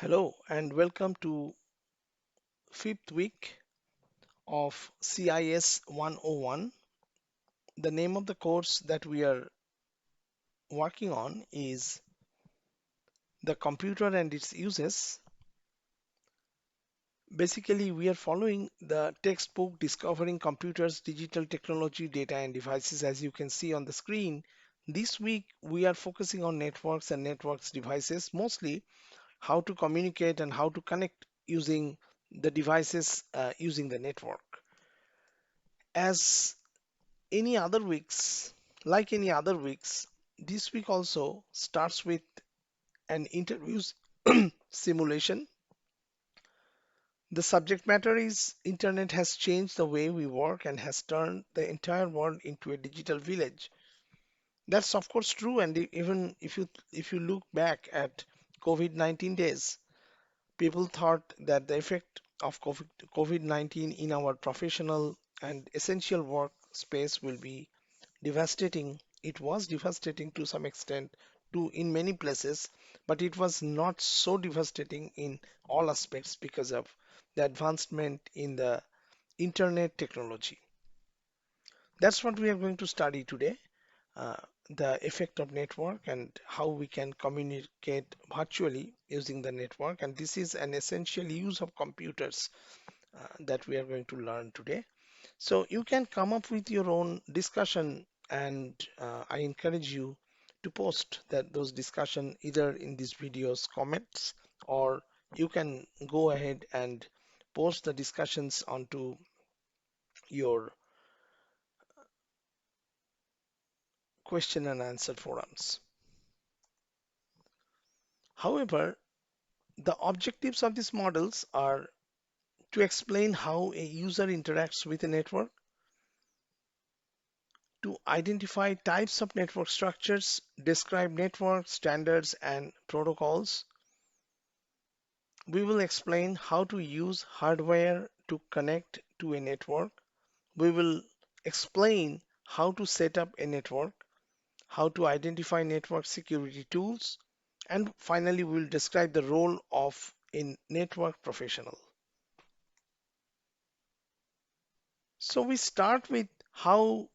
Hello and welcome to fifth week of CIS 101. The name of the course that we are working on is the computer and its uses. Basically, we are following the textbook Discovering Computers, Digital Technology, Data and Devices as you can see on the screen. This week we are focusing on networks and networks devices, mostly how to communicate and how to connect using the devices using the network. As any other weeks, like any other weeks, this week also starts with an interviews simulation. The subject matter is internet has changed the way we work and has turned the entire world into a digital village. That's of course true, and even if you look back at COVID-19 days, people thought that the effect of COVID-19 in our professional and essential work space will be devastating. It was devastating to some extent to in many places, but it was not so devastating in all aspects because of the advancement in the internet technology. That's what we are going to study today, uh, the effect of network and how we can communicate virtually using the network. And this is an essential use of computers that we are going to learn today. So you can come up with your own discussion, and I encourage you to post those discussion either in this video's comments, or you can go ahead and post the discussions onto your question and answer forums. However, the objectives of these models are to explain how a user interacts with a network, to identify types of network structures, describe network standards and protocols. We will explain how to use hardware to connect to a network. We will explain how to set up a network, how to identify network security tools, and finally, we will describe the role of a network professional. So we start with how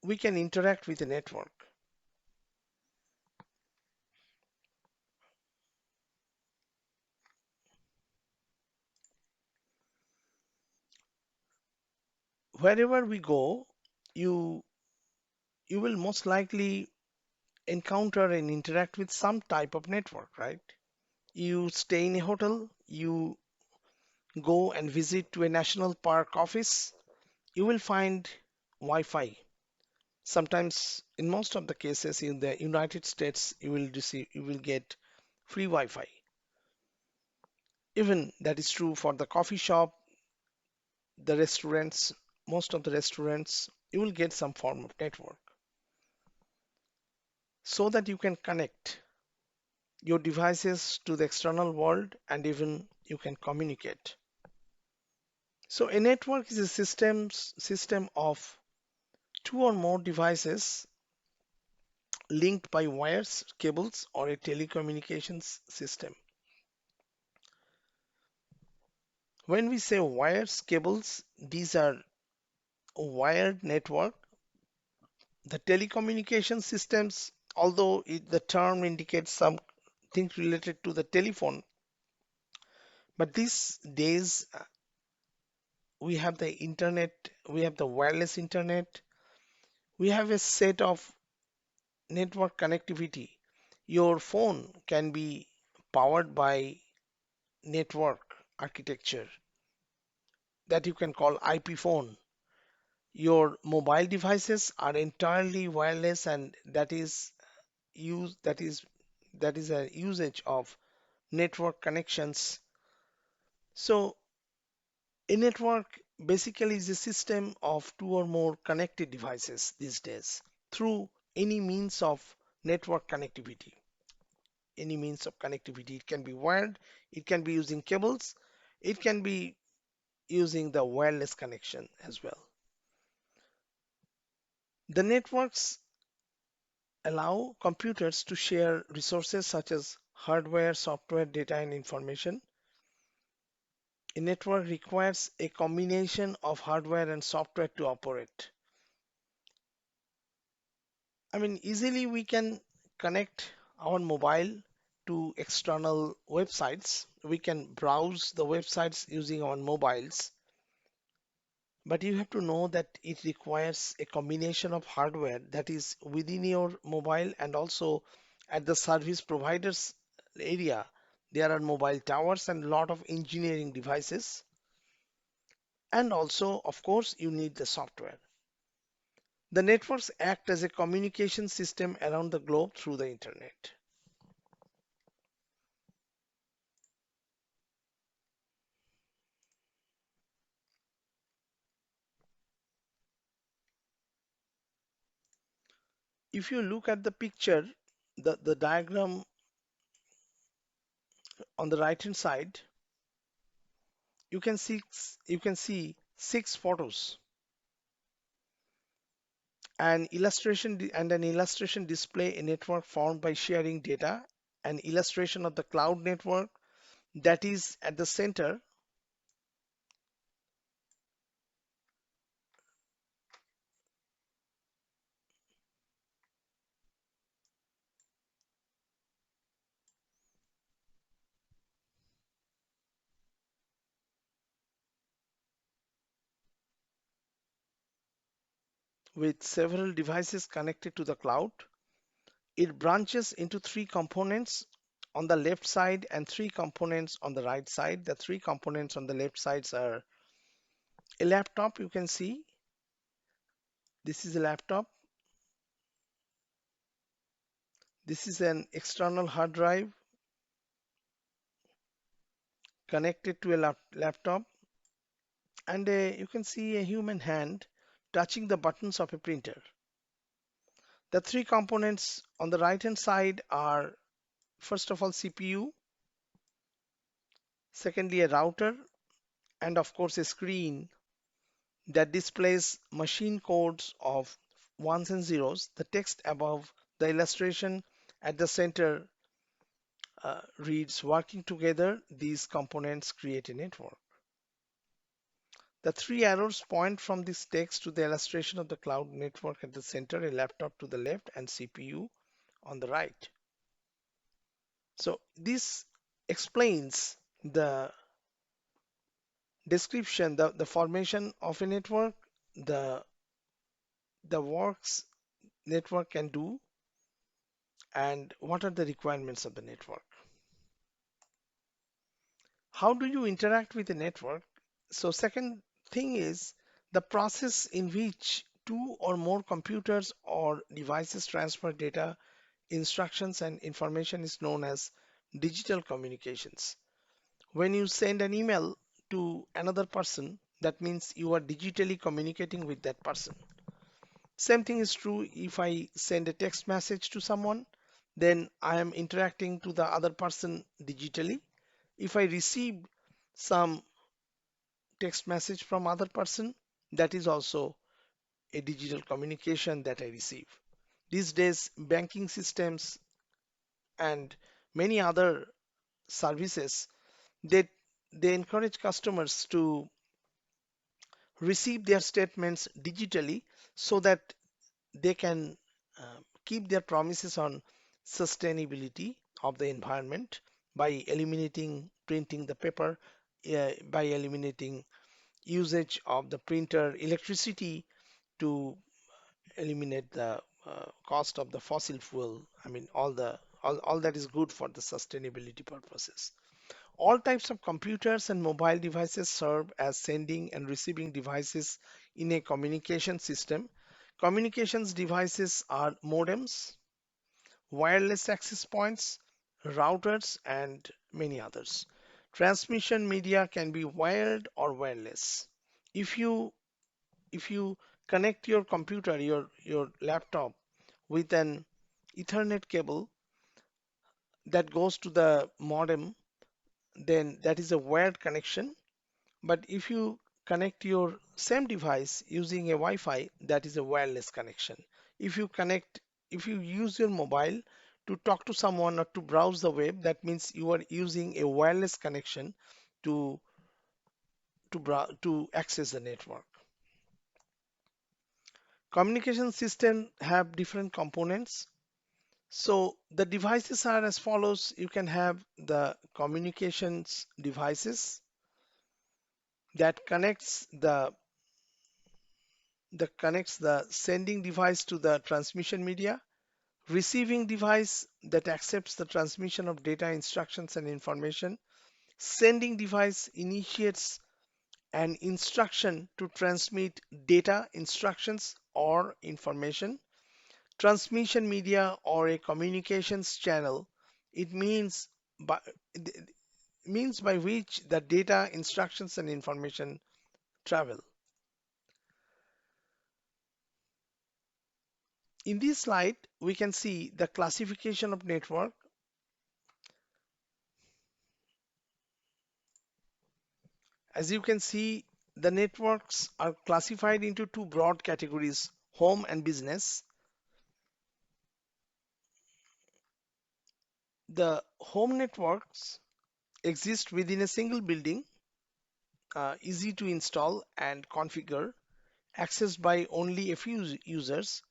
we can interact with a network. Wherever we go, you you will most likely encounter and interact with some type of network, right? You stay in a hotel, you go and visit to a national park office, you will find Wi-Fi. Sometimes, in most of the cases in the United States, you will get free Wi-Fi. Even that is true for the coffee shop, the restaurants, most of the restaurants, you will get some form of network so that you can connect your devices to the external world and even you can communicate. So a network is a system of two or more devices linked by wires, cables, or a telecommunications system. When we say wires, cables, these are a wired network. The telecommunication systems, although the term indicates something related to the telephone, but these days we have the internet, we have the wireless internet, we have a set of network connectivity. Your phone can be powered by network architecture that you can call IP phone. Your mobile devices are entirely wireless, and use that is that is a usage of network connections. So a network basically is a system of two or more connected devices these days through any means of network connectivity. Any means of connectivity. It can be wired, it can be using cables, it can be using the wireless connection as well. The networks allow computers to share resources such as hardware, software, data, and information. A network requires a combination of hardware and software to operate. I mean, easily we can connect our mobile to external websites. We can browse the websites using our mobiles, but you have to know that it requires a combination of hardware that is within your mobile and also at the service providers area. There are mobile towers and a lot of engineering devices. And also, of course, you need the software. The networks act as a communication system around the globe through the internet. If you look at the picture, the diagram on the right hand side, you can see six photos. An illustration display a network formed by sharing data. An illustration of the cloud network that is at the center with several devices connected to the cloud. It branches into three components on the left side and three components on the right side. The three components on the left sides are a laptop. You can see this is a laptop. This is an external hard drive connected to a laptop, and you can see a human hand touching the buttons of a printer. The three components on the right hand side are, first of all, CPU, secondly a router, and of course a screen that displays machine codes of ones and zeros. The text above the illustration at the center reads, working together, these components create a network. The three arrows point from this text to the illustration of the cloud network at the center, a laptop to the left, and CPU on the right. So this explains the description, the formation of a network, the the works network can do, and what are the requirements of the network. How do you interact with the network? So second thing is the process in which two or more computers or devices transfer data, instructions, and information is known as digital communications. When you send an email to another person, that means you are digitally communicating with that person. Same thing is true if I send a text message to someone, then I am interacting to the other person digitally. If I receive some text message from other person, that is also a digital communication that I receive. These days, banking systems and many other services, they they encourage customers to receive their statements digitally so that they can keep their promises on sustainability of the environment by eliminating printing the paper, by eliminating usage of the printer electricity, to eliminate the cost of the fossil fuel. I mean, all that is good for the sustainability purposes. All types of computers and mobile devices serve as sending and receiving devices in a communication system. Communications devices are modems, wireless access points, routers, and many others. Transmission media can be wired or wireless. If you if you connect your computer, your laptop with an Ethernet cable that goes to the modem, then that is a wired connection. But if you connect your same device using a Wi-Fi, that is a wireless connection. If you connect, if you use your mobile to talk to someone or to browse the web. That means you are using a wireless connection to to access the network. Communication system have different components. So the devices are as follows. You can have the communications devices that connects the sending device to the transmission media, receiving device that accepts the transmission of data, instructions, and information, sending device initiates an instruction to transmit data, instructions, or information, transmission media or a communications channel. It by, means by which the data, instructions, and information travel. In this slide, we can see the classification of network. As you can see, the networks are classified into two broad categories, home and business. The home networks exist within a single building, easy to install and configure, accessed by only a few users.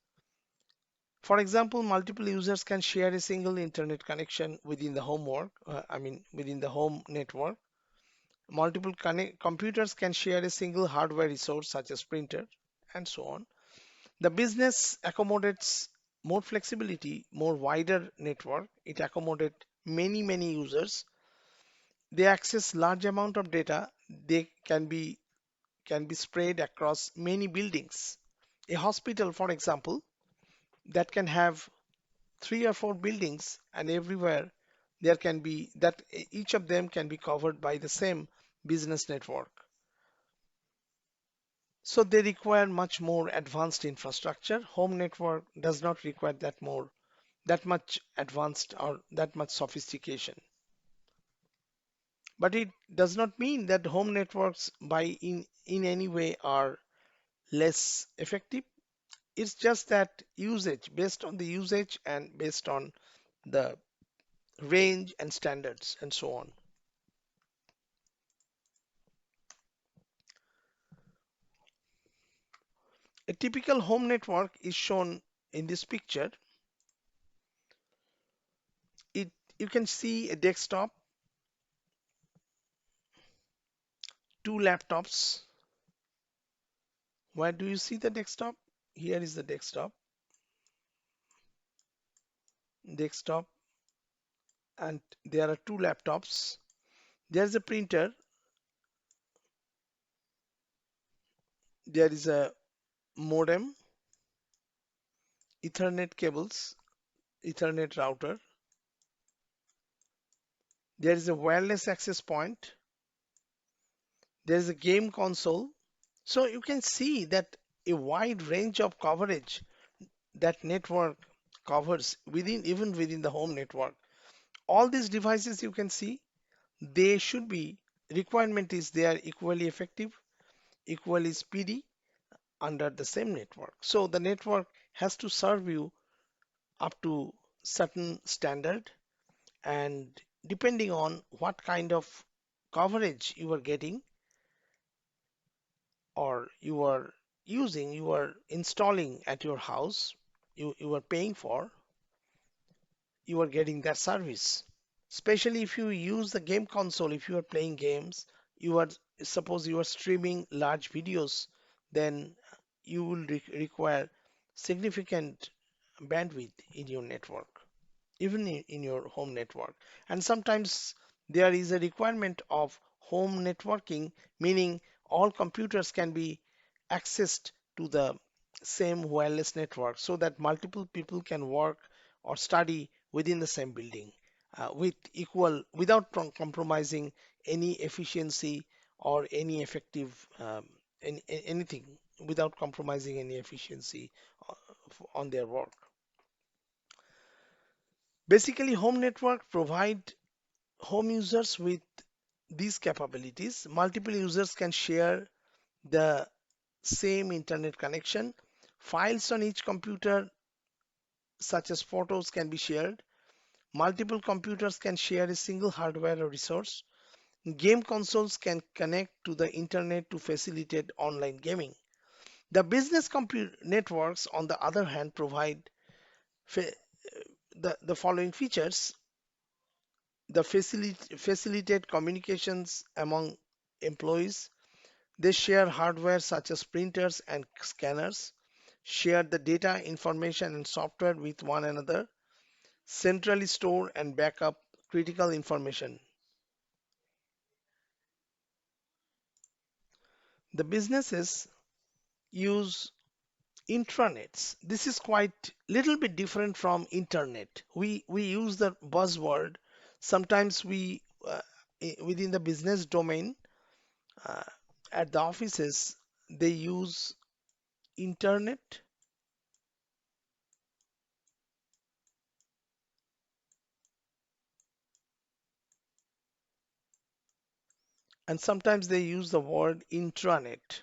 For example, multiple users can share a single internet connection within the within the home network. Multiple computers can share a single hardware resource such as printer and so on. The business accommodates more flexibility, more wider network. It accommodates many users. They access large amount of data. They can be spread across many buildings. A hospital, for example, that can have 3 or 4 buildings, and everywhere there can be that each of them can be covered by the same business network. So they require much more advanced infrastructure. Home network does not require that much advanced or that much sophistication. But it does not mean that home networks in any way are less effective. It's just that usage, based on the usage and based on the range and standards and so on. A typical home network is shown in this picture. It You can see a desktop, 2 laptops. Where do you see the desktop? Here is the desktop, and there are 2 laptops. There's a printer. There is a modem, Ethernet cables, Ethernet router. There is a wireless access point. There is a game console. So you can see that a wide range of coverage that network covers even within the home network. All these devices you can see, they should be requirement is they are equally effective, equally speedy under the same network. So the network has to serve you up to certain standard, and depending on what kind of coverage you are getting or you are installing at your house, you are paying for, you are getting that service. Especially if you use the game console, if you are playing games, you are suppose you are streaming large videos, then you will require significant bandwidth in your network, even in your home network. And sometimes there is a requirement of home networking, meaning all computers can be accessed to the same wireless network so that multiple people can work or study within the same building without compromising any efficiency or any effective anything, without compromising any efficiency uh, on their work. Basically, home network provide home users with these capabilities. Multiple users can share the same internet connection. Files on each computer, such as photos, can be shared. Multiple computers can share a single hardware or resource. Game consoles can connect to the internet to facilitate online gaming. The business networks, on the other hand, provide fa- the following features. The facilitate communications among employees. They share hardware such as printers and scanners, share the data, information, and software with one another, centrally store and back up critical information. The businesses use intranets. This is quite little bit different from internet. We use the buzzword. Sometimes within the business domain, uh, at the offices, they use internet, and sometimes they use the word intranet.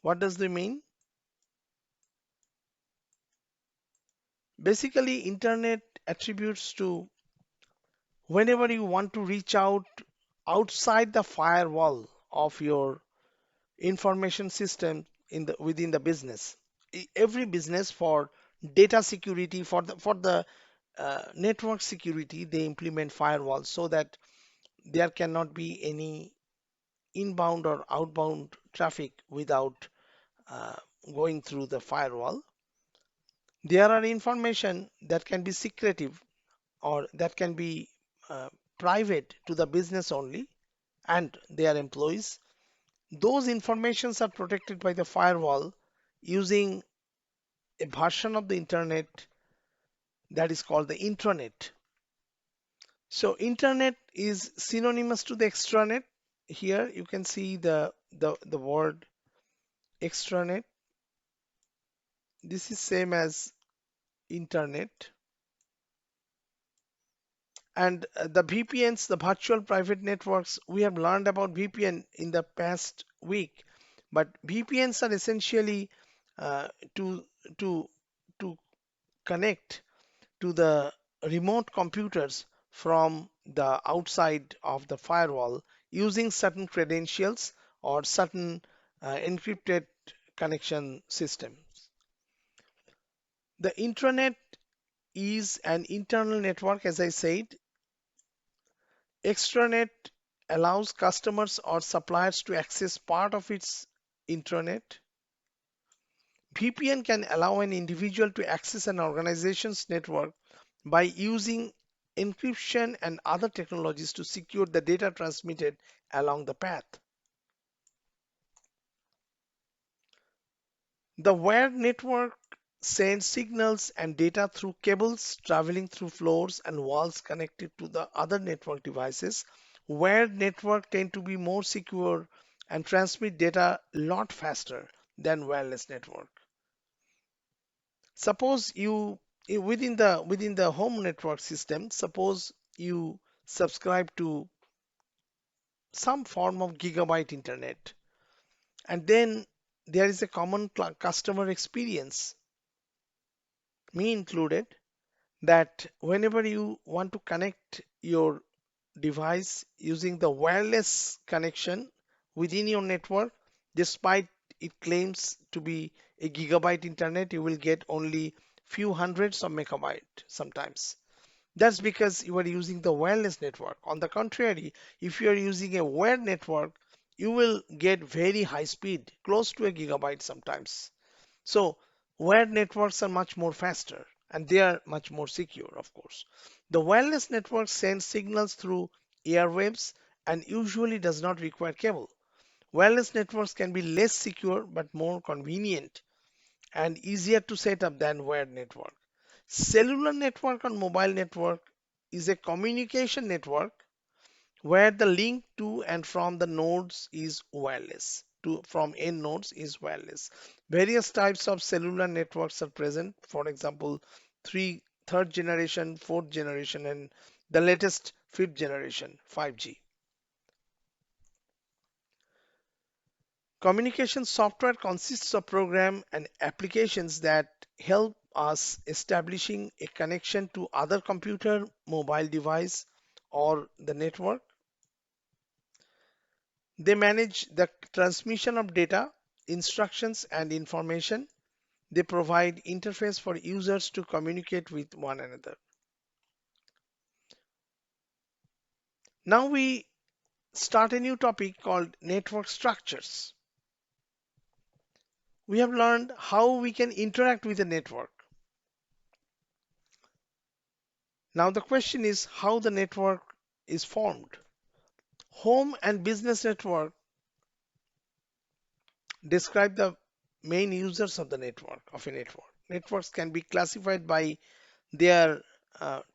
What does they mean? Basically, internet attributes to whenever you want to reach out outside the firewall of your information system within the business. Every business, for data security, for the network security, they implement firewalls so that there cannot be any inbound or outbound traffic without uh, going through the firewall. There are information that can be secretive or that can be uh, private to the business only and their employees. Those informations are protected by the firewall using a version of the internet that is called the intranet. So internet is synonymous to the extranet. Here you can see the word extranet. This is same as internet. And the VPNs, the virtual private networks, we have learned about VPN in the past week. But VPNs are essentially uh, to to to connect to the remote computers from the outside of the firewall using certain credentials or certain encrypted connection systems. The intranet is an internal network, as I said. Extranet allows customers or suppliers to access part of its intranet. VPN can allow an individual to access an organization's network by using encryption and other technologies to secure the data transmitted along the path. The wired network sends signals and data through cables traveling through floors and walls connected to the other network devices. Wired network tend to be more secure and transmit data a lot faster than wireless network. Suppose you within the home network system, suppose you subscribe to some form of gigabyte internet, and then there is a common customer experience, me included, that whenever you want to connect your device using the wireless connection within your network, despite it claims to be a gigabyte internet, you will get only few hundreds of megabyte sometimes. That's because you are using the wireless network. On the contrary, if you are using a wired network, you will get very high speed, close to a gigabyte sometimes. So wired networks are much more faster and they are much more secure, of course. The wireless network sends signals through airwaves and usually does not require cable. Wireless networks can be less secure but more convenient and easier to set up than wired network. Cellular network or mobile network is a communication network where the link to and from the nodes is wireless. To from end nodes is wireless. Various types of cellular networks are present. For example, third generation, fourth generation, and the latest fifth generation, 5G. Communication software consists of program and applications that help us establishing a connection to other computer, mobile device, or the network. They manage the transmission of data, instructions, and information. They provide interface for users to communicate with one another. Now we start a new topic called network structures. We have learned how we can interact with a network. Now the question is how the network is formed. Home and business network describe the main users of the network of a network. Networks can be classified by their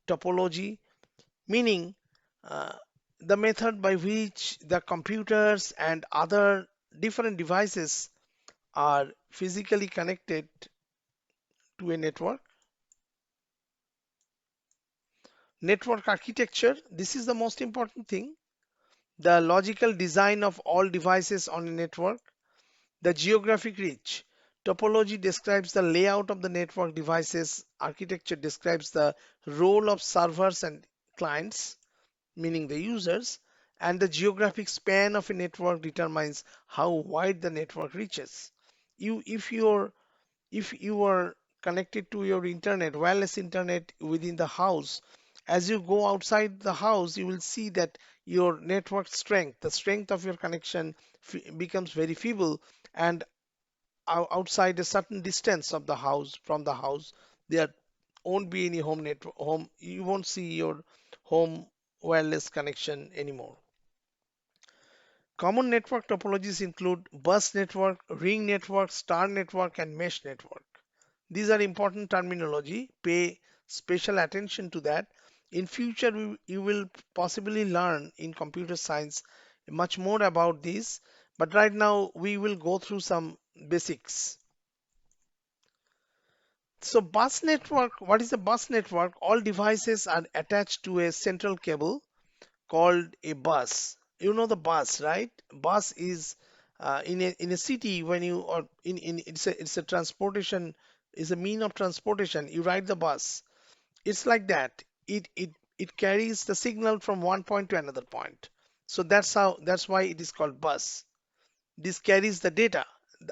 topology, meaning uh, the method by which the computers and other different devices are physically connected to a network. Network architecture, this is the most important thing. The logical design of all devices on a network. The geographic reach. Topology describes the layout of the network devices. Architecture describes the role of servers and clients, meaning the users. And the geographic span of a network determines how wide the network reaches. If you are connected to your internet, wireless internet within the house, as you go outside the house, you will see that your network strength, the strength of your connection becomes very feeble, and outside a certain distance of the house from the house, there won't be any home network. Home, you won't see your home wireless connection anymore. Common network topologies include bus network, ring network, star network, and mesh network. These are important terminology. Pay special attention to that. In future, you will possibly learn in computer science much more about this. But right now, we will go through some basics. So bus network, what is a bus network? All devices are attached to a central cable called a bus. You know the bus, right? Bus is in a city when you or in it's a transportation, is a mean of transportation. You ride the bus. It's like that. It carries the signal from one point to another point. So that's why it is called bus. This carries the data.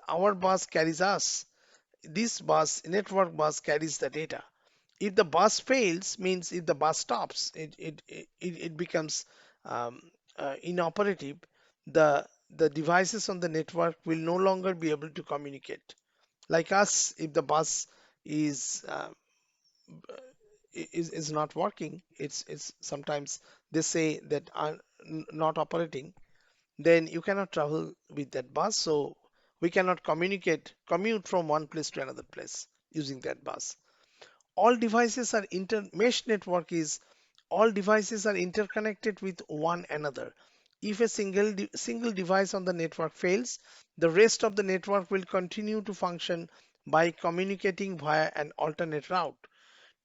Our bus carries us. This bus, network bus, carries the data. If the bus fails, means if the bus stops, it becomes um, inoperative. The devices on the network will no longer be able to communicate. Like us, if the bus is is not working, it's sometimes they say that are not operating, then you cannot travel with that bus. So we cannot commute from one place to another place using that bus. All devices are mesh network is all devices are interconnected with one another. If a single device on the network fails, the rest of the network will continue to function by communicating via an alternate route.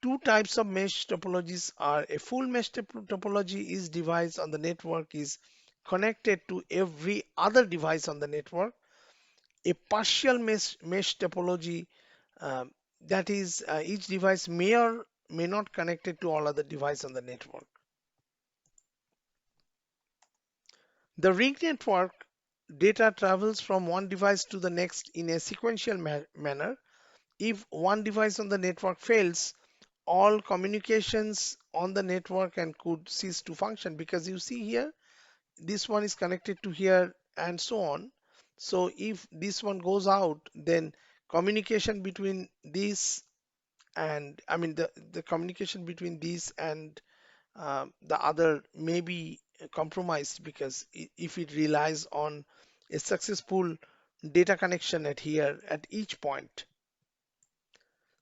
Two types of mesh topologies are: a full mesh topology is device on the network is connected to every other device on the network. A partial mesh topology, um, that is each device may or may not connected to all other devices on the network. The ring network data travels from one device to the next in a sequential manner. If one device on the network fails, all communications on the network and could cease to function, because you see here this one is connected to here and so on. So if this one goes out, then communication between this and the communication between these and the other may be compromised, because if it relies on a successful data connection at here at each point.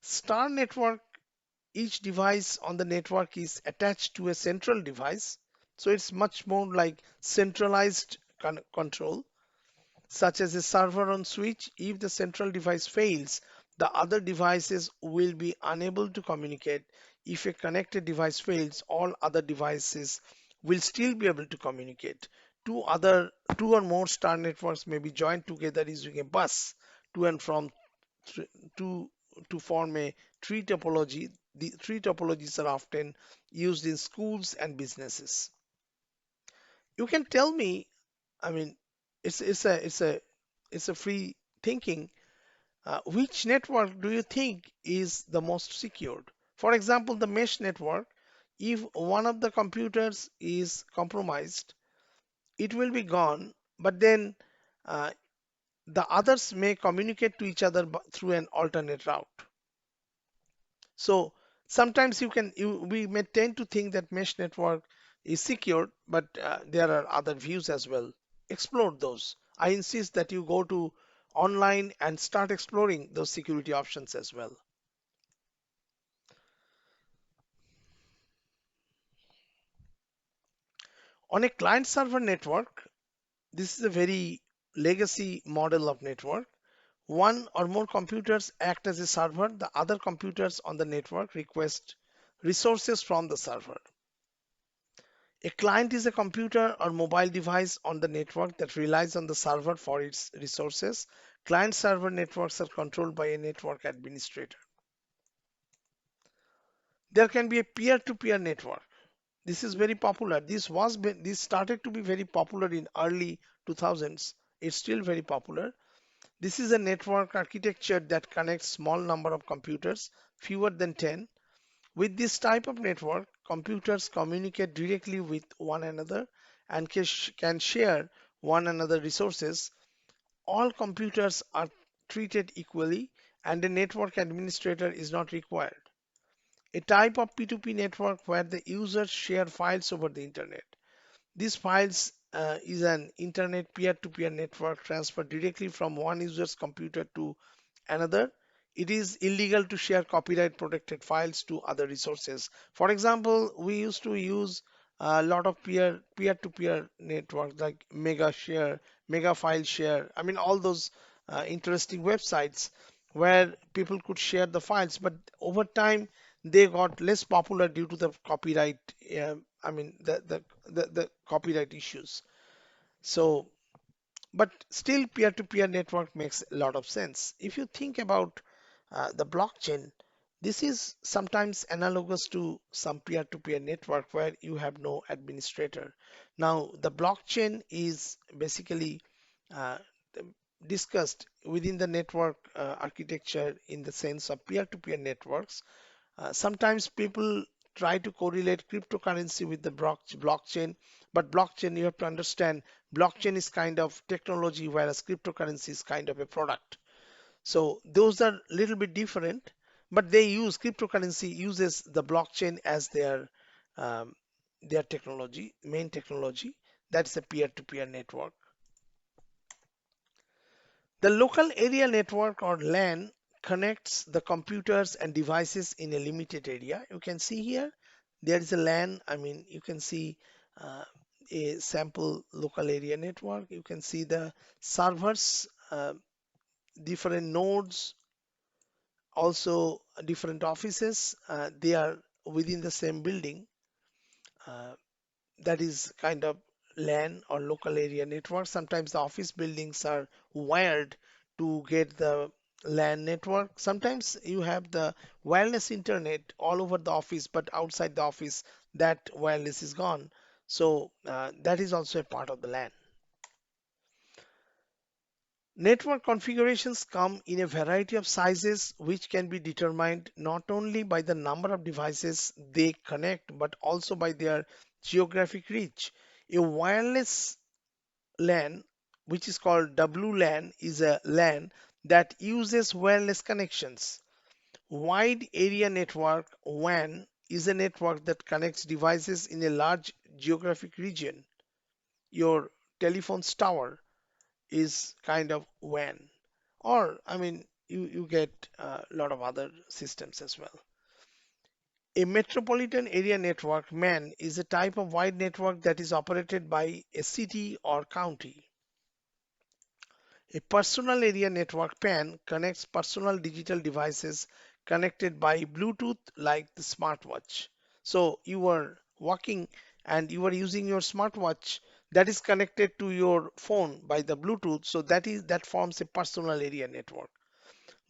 Star network, each device on the network is attached to a central device, so it's much more like centralized control, such as a server on switch. If the central device fails, the other devices will be unable to communicate. If a connected device fails, all other devices will still be able to communicate. Two or more star networks may be joined together using a bus to and from to to form a tree topology. The tree topologies are often used in schools and businesses. You can tell me, I mean, it's a free thinking. Which network do you think is the most secured? For example, the mesh network, if one of the computers is compromised, it will be gone, but then uh, the others may communicate to each other through an alternate route. So sometimes we may tend to think that mesh network is secure, but there are other views as well. Explore those. I insist that you go to online and start exploring those security options as well. On a client server network, this is a very legacy model of network. One or more computers act as a server. The other computers on the network request resources from the server. A client is a computer or mobile device on the network that relies on the server for its resources. Client server networks are controlled by a network administrator. There can be a peer-to-peer network. This is very popular. This started to be very popular in early 2000s. It's still very popular. This is a network architecture that connects small number of computers, fewer than 10. With this type of network, computers communicate directly with one another and can share one another resources. All computers are treated equally and a network administrator is not required. A type of P2P network where the users share files over the internet. These files is an internet peer-to-peer network transferred directly from one user's computer to another. It is illegal to share copyright protected files to other resources. For example, we used to use a lot of peer-to-peer networks like Mega Share, Mega File Share. I mean, all those interesting websites where people could share the files, but over time they got less popular due to the copyright. I mean, the copyright issues. So but still peer-to-peer network makes a lot of sense. If you think about the blockchain, this is sometimes analogous to some peer-to-peer network where you have no administrator. Now the blockchain is basically uh, discussed within the network architecture in the sense of peer-to-peer networks. Sometimes people try to correlate cryptocurrency with the blockchain, but blockchain, you have to understand, blockchain is kind of technology, whereas cryptocurrency is kind of a product. So those are a little bit different, but they use cryptocurrency uses the blockchain as um, their technology, main technology. That's a peer-to-peer network. The local area network or LAN connects the computers and devices in a limited area. You can see here, there is a LAN. I mean, you can see uh, a sample local area network. You can see the servers, different nodes, also different offices. They are within the same building. Uh, that is kind of LAN or local area network. Sometimes the office buildings are wired to get the LAN network. Sometimes you have the wireless internet all over the office, but outside the office, that wireless is gone. So that is also a part of the LAN. Network configurations come in a variety of sizes, which can be determined not only by the number of devices they connect, but also by their geographic reach. A wireless LAN, which is called WLAN, is a LAN that uses wireless connections. Wide Area Network WAN is a network that connects devices in a large geographic region. Your telephone's tower is kind of WAN. Or, I mean, you get a lot of other systems as well. A metropolitan area network, MAN, is a type of wide network that is operated by a city or county. A personal area network PAN connects personal digital devices connected by Bluetooth like the smartwatch. So you are walking and you are using your smartwatch that is connected to your phone by the Bluetooth. So that forms a personal area network.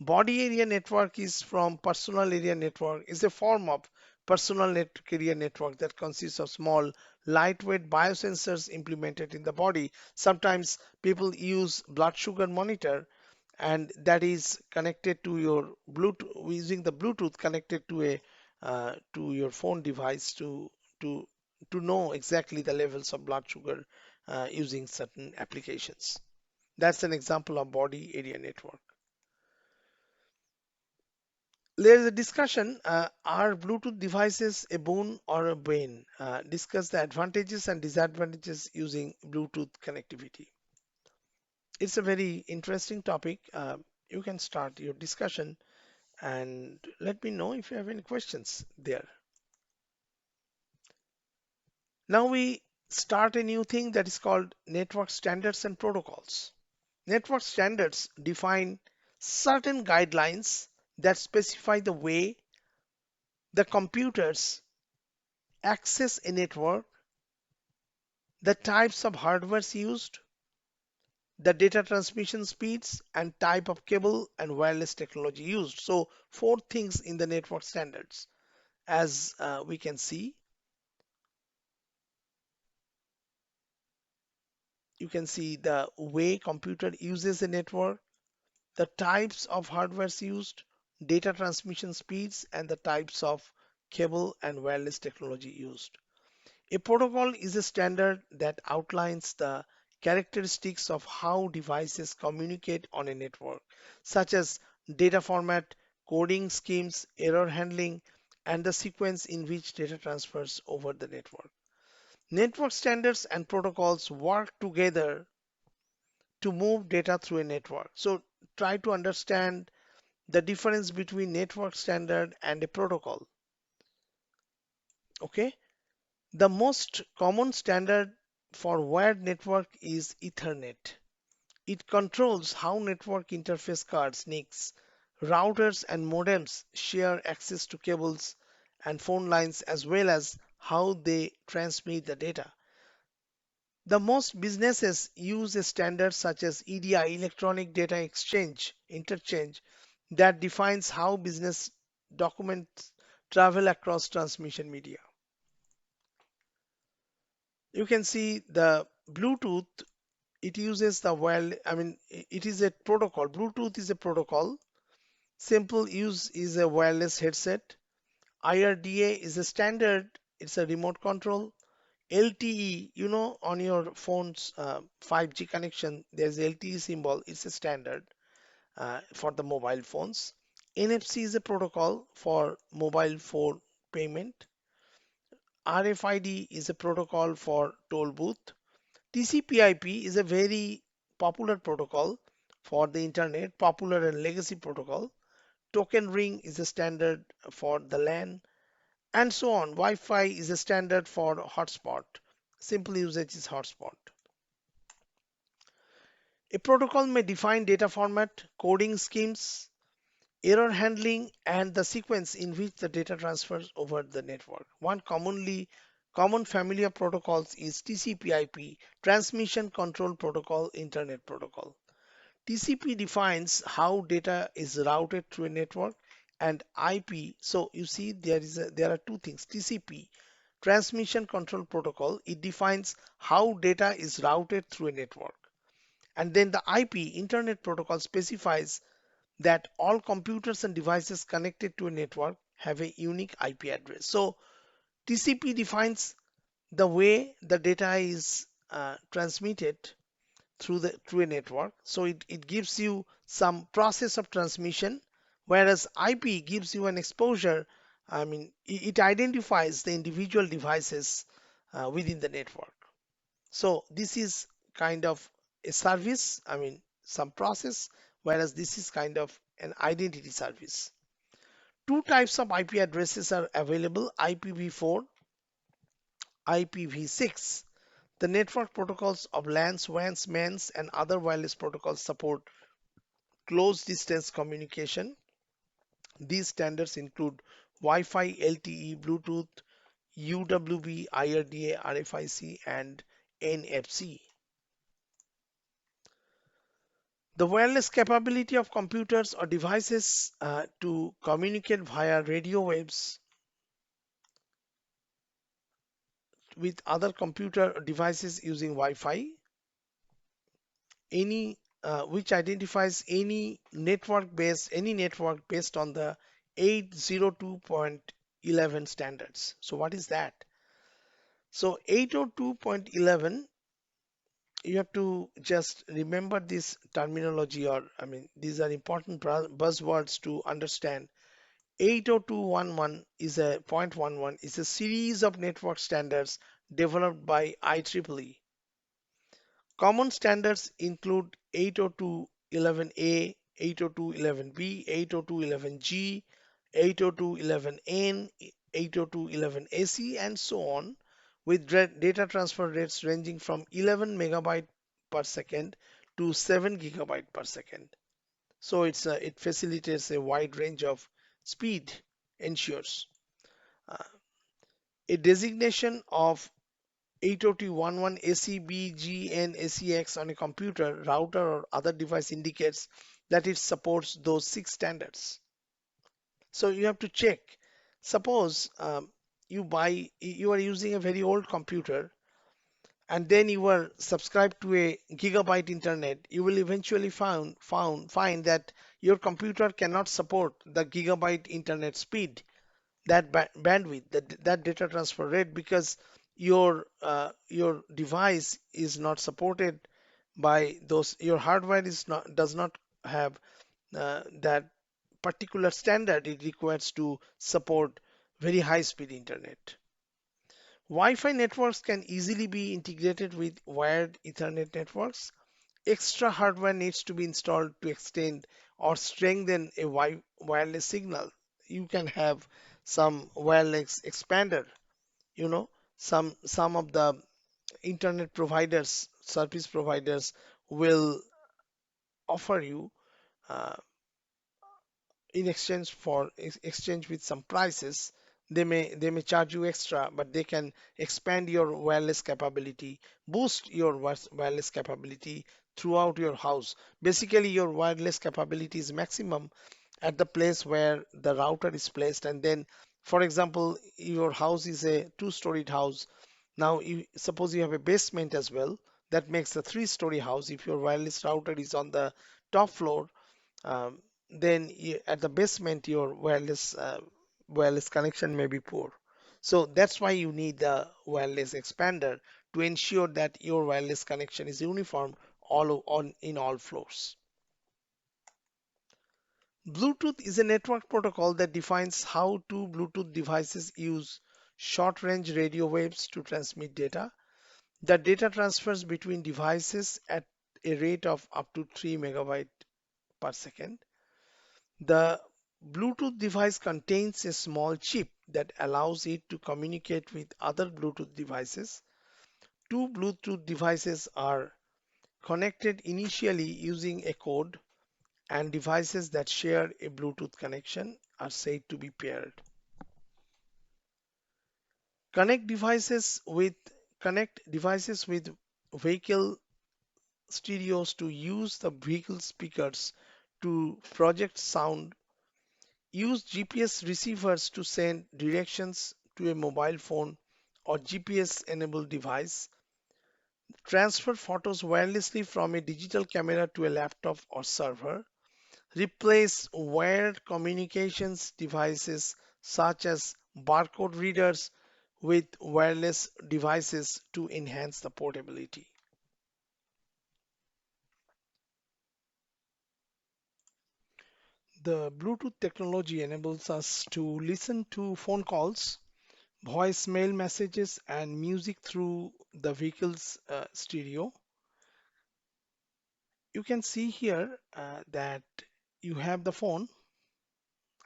Body area network is from personal area network, is a form of personal area network that consists of small, lightweight biosensors implemented in the body. Sometimes people use blood sugar monitor and that is connected to your Bluetooth using the Bluetooth connected to a to your phone device to to know exactly the levels of blood sugar using certain applications. That's an example of body area network. There is a discussion, are Bluetooth devices a boon or a bane? Discuss the advantages and disadvantages using Bluetooth connectivity. It's a very interesting topic. You can start your discussion and let me know if you have any questions there. Now we start a new thing that is called network standards and protocols. Network standards define certain guidelines that specify the way the computers access a network, the types of hardware used, the data transmission speeds, and type of cable and wireless technology used. So, four things in the network standards. As we can see, you can see the way computer uses a network, the types of hardware used, data transmission speeds, and the types of cable and wireless technology used. A protocol is a standard that outlines the characteristics of how devices communicate on a network, such as data format, coding schemes, error handling, and the sequence in which data transfers over the network. Network standards and protocols work together to move data through a network. So try to understand the difference between network standard and a protocol. Okay. The most common standard for wired network is Ethernet. It controls how network interface cards, NICs, routers, and modems share access to cables and phone lines as well as how they transmit the data. The most businesses use a standard such as EDI, Electronic Data Exchange, Interchange, that defines how business documents travel across transmission media. You can see the Bluetooth, it uses the it is a protocol. Bluetooth is a protocol. Simple use is a wireless headset. IRDA is a standard, it's a remote control. LTE, you know, on your phone's 5G connection, there's LTE symbol, it's a standard for the mobile phones. NFC is a protocol for mobile phone payment. RFID is a protocol for toll booth. TCP/IP is a very popular protocol for the internet, popular and legacy protocol. Token ring is a standard for the LAN, and so on. Wi-Fi is a standard for hotspot. Simple usage is hotspot. A protocol may define data format, coding schemes, error handling, and the sequence in which the data transfers over the network. One common family of protocols is TCP/IP, Transmission Control Protocol, Internet Protocol. TCP defines how data is routed through a network, and IP. So you see there are two things. TCP, Transmission Control Protocol, it defines how data is routed through a network. And then the IP, Internet Protocol, specifies that all computers and devices connected to a network have a unique IP address. So TCP defines the way the data is transmitted through a network. So it gives you some process of transmission, whereas IP gives you an exposure. It identifies the individual devices within the network. So this is kind of a service, some process, whereas this is kind of an identity service. Two types of IP addresses are available, IPv4, IPv6. The network protocols of LANs, WANs, MANs, and other wireless protocols support close distance communication. These standards include Wi-Fi, LTE, Bluetooth, UWB, IRDA, RFIC, and NFC. The wireless capability of computers or devices to communicate via radio waves with other computer devices using Wi-Fi, any which identifies any network based on the 802.11 standards. So what is that? So 802.11, you have to just remember this terminology, or I mean these are important buzzwords to understand. 802.11 is a point 11 is a series of network standards developed by IEEE. Common standards include 802.11a, 802.11b, 802.11g, 802.11n, 802.11ac, and so on, with data transfer rates ranging from 11 megabyte per second to 7 gigabyte per second. So it facilitates a wide range of speed, ensures. Uh, a designation of 802.11 ACBGN ACX on a computer, router, or other device indicates that it supports those six standards. So you have to check. Suppose you are using a very old computer and then you are subscribed to a gigabyte internet, you will eventually find that your computer cannot support the gigabyte internet speed, that bandwidth, that data transfer rate, because your device is not supported by those. Your hardware is not does not have that particular standard it requires to support very high speed internet. Wi-Fi networks can easily be integrated with wired Ethernet networks. Extra hardware needs to be installed to extend or strengthen a wireless signal. You can have some wireless expander, you know, some of the internet providers, service providers will offer you uh, in exchange for exchange with some prices. They may charge you extra, but they can expand your wireless capability, boost your wireless capability throughout your house. Basically your wireless capability is maximum at the place where the router is placed. And then, for example, your house is a two-storied house. Now you suppose you have a basement as well, that makes a three-story house. If your wireless router is on the top floor, um, then at the basement your wireless connection may be poor. So that's why you need the wireless expander to ensure that your wireless connection is uniform on in all floors. Bluetooth is a network protocol that defines how two Bluetooth devices use short-range radio waves to transmit data. The data transfers between devices at a rate of up to 3 megabyte per second. The Bluetooth device contains a small chip that allows it to communicate with other Bluetooth devices. Two Bluetooth devices are connected initially using a code, and devices that share a Bluetooth connection are said to be paired. Connect devices with Connect devices with vehicle stereos to use the vehicle speakers to project sound. Use GPS receivers to send directions to a mobile phone or GPS-enabled device. Transfer photos wirelessly from a digital camera to a laptop or server. Replace wired communications devices such as barcode readers with wireless devices to enhance the portability. The Bluetooth technology enables us to listen to phone calls, voicemail messages, and music through the vehicle's stereo. You can see here that you have the phone.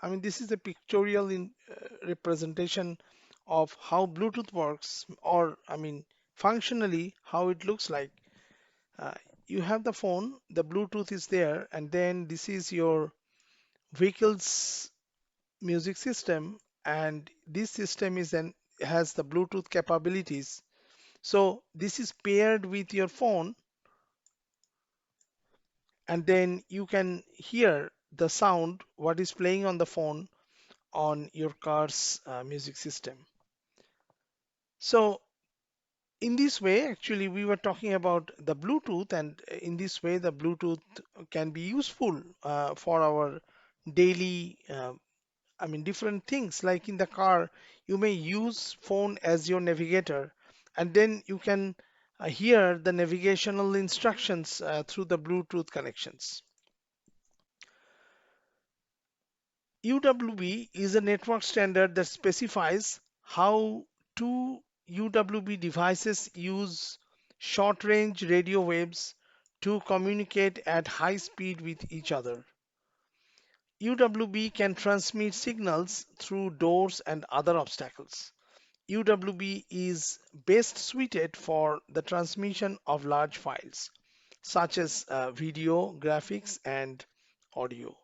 I mean, this is a pictorial representation of how Bluetooth works, or I mean, functionally how it looks like. Uh, you have the phone, the Bluetooth is there, and then this is your vehicle's music system, and this system is then has the Bluetooth capabilities. So this is paired with your phone, and then you can hear the sound what is playing on the phone on your car's music system. So in this way, actually, we were talking about the Bluetooth, and in this way, the Bluetooth can be useful for our daily, different things. Like in the car, you may use phone as your navigator, and then you can hear the navigational instructions through the Bluetooth connections. UWB is a network standard that specifies how two UWB devices use short range radio waves to communicate at high speed with each other. UWB can transmit signals through doors and other obstacles. UWB is best suited for the transmission of large files, such as video, graphics, and audio.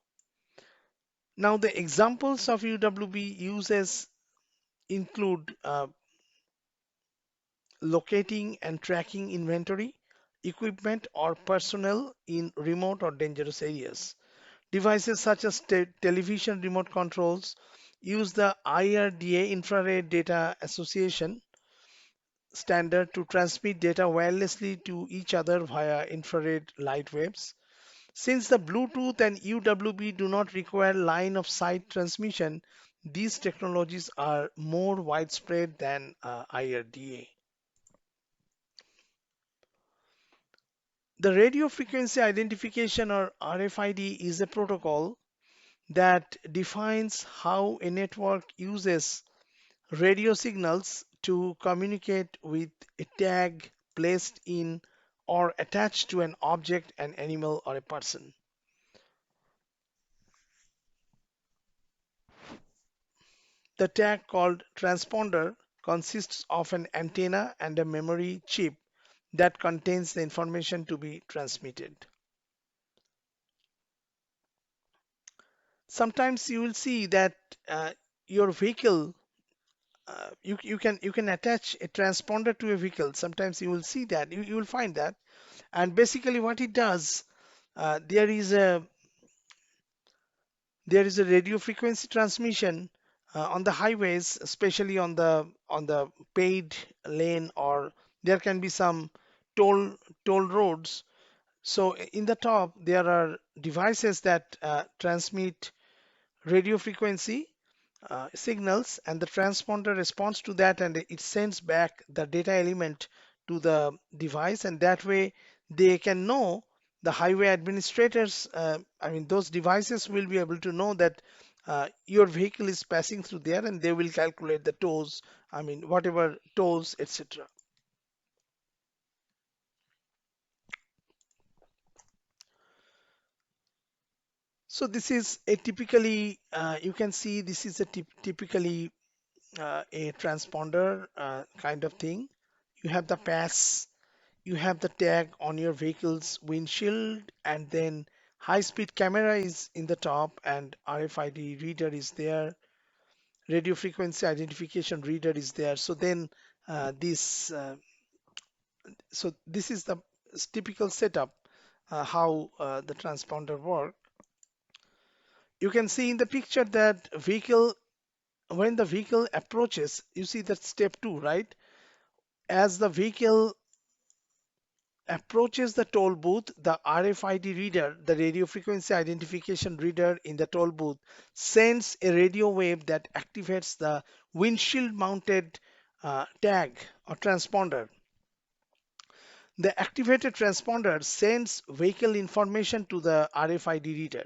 Now, the examples of UWB uses include locating and tracking inventory, equipment, or personnel in remote or dangerous areas. Devices such as television remote controls use the IRDA Infrared Data Association standard to transmit data wirelessly to each other via infrared light waves. Since the Bluetooth and UWB do not require line of sight transmission, these technologies are more widespread than IRDA. The radio frequency identification, or RFID, is a protocol that defines how a network uses radio signals to communicate with a tag placed in or attached to an object, an animal, or a person. The tag, called transponder, consists of an antenna and a memory chip that contains the information to be transmitted. Sometimes you will see that your vehicle, you can attach a transponder to a vehicle. Sometimes you will see that, you will find that, and basically what it does, uh, there is a there is a radio frequency transmission on the highways, especially on the paid lane, or there can be some toll roads. So in the top there are devices that transmit radio frequency signals, and the transponder responds to that, and it sends back the data element to the device, and that way they can know, the highway administrators, those devices will be able to know that your vehicle is passing through there, and they will calculate the tolls, whatever tolls, etc. So this is a typically, you can see this is a typically a transponder kind of thing. You have the pass, you have the tag on your vehicle's windshield, and then high-speed camera is in the top, and RFID reader is there, radio frequency identification reader is there. So then this is the typical setup, how the transponder work. You can see in the picture that vehicle, when the vehicle approaches, you see that step 2, right? As the vehicle approaches the toll booth, the RFID reader, the radio frequency identification reader in the toll booth, sends a radio wave that activates the windshield mounted tag or transponder. The activated transponder sends vehicle information to the RFID reader.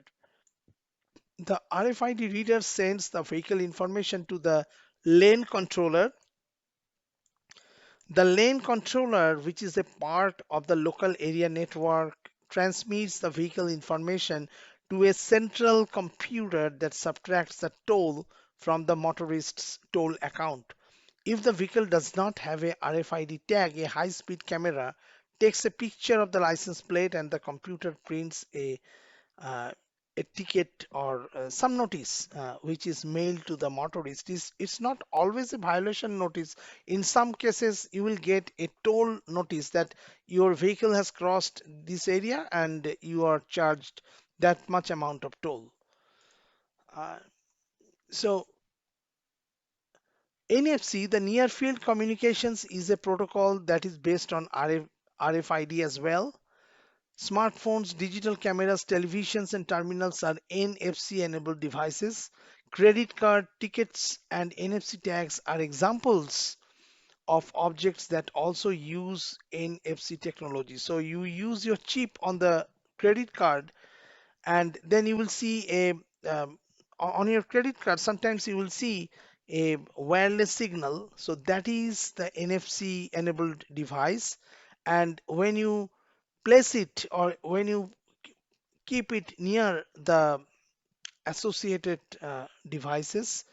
The RFID reader sends the vehicle information to the lane controller. The lane controller, which is a part of the local area network, transmits the vehicle information to a central computer that subtracts the toll from the motorist's toll account. If the vehicle does not have a RFID tag, a high-speed camera takes a picture of the license plate, and the computer prints uh, a ticket or some notice which is mailed to the motorist, it's not always a violation notice. In some cases you will get a toll notice that your vehicle has crossed this area and you are charged that much amount of toll. uh, so NFC, the near field communications, is a protocol that is based on RFID as well. Smartphones, digital cameras, televisions, and terminals are NFC enabled devices. Credit card, tickets, and NFC tags are examples of objects that also use NFC technology. So you use your chip on the credit card, and then you will see a on your credit card, sometimes you will see a wireless signal. So that is the NFC enabled device. And when you place it or when you keep it near the associated devices,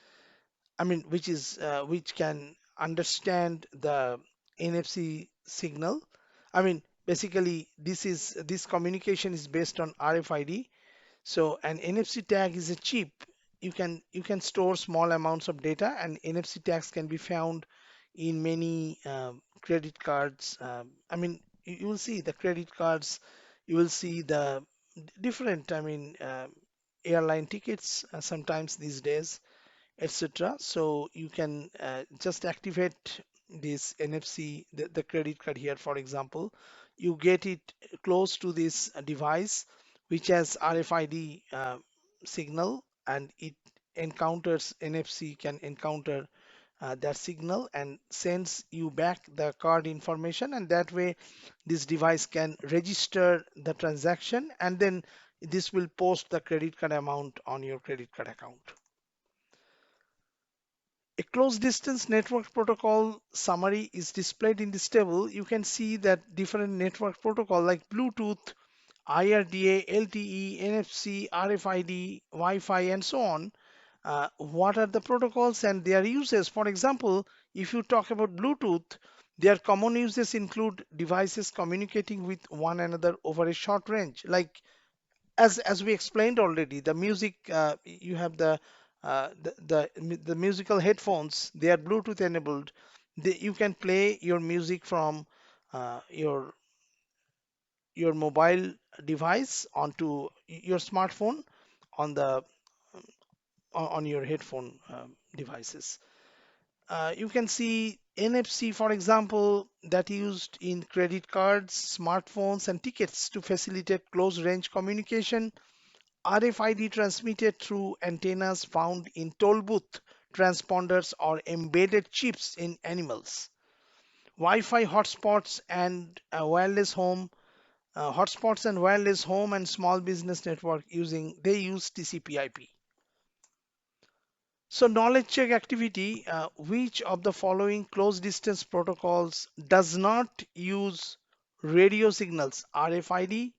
I mean, which can understand the NFC signal. I mean, basically, this communication is based on RFID. So an NFC tag is a chip. You can store small amounts of data, and NFC tags can be found in many credit cards. I mean, you will see the credit cards. You will see the different. I mean, airline tickets sometimes these days, etc. So you can just activate this NFC, the credit card here, for example. You get it close to this device, which has RFID signal, and it encounters NFC, can encounter that signal and sends you back the card information, and that way this device can register the transaction, and then this will post the credit card amount on your credit card account. A close distance network protocol summary is displayed in this table. You can see that different network protocol like Bluetooth, IRDA, LTE, NFC, RFID, Wi-Fi, and so on. What are the protocols and their uses? For example, if you talk about Bluetooth, their common uses include devices communicating with one another over a short range, like as we explained already, the music, you have the musical headphones, they are Bluetooth enabled. You can play your music from your mobile device onto your smartphone on the on your headphone devices. You can see NFC, for example, that used in credit cards, smartphones, and tickets to facilitate close range communication. RFID transmitted through antennas found in toll booth transponders or embedded chips in animals. Wi-Fi hotspots and wireless home and small business network they use TCP/IP. So knowledge check activity, which of the following close distance protocols does not use radio signals? RFID,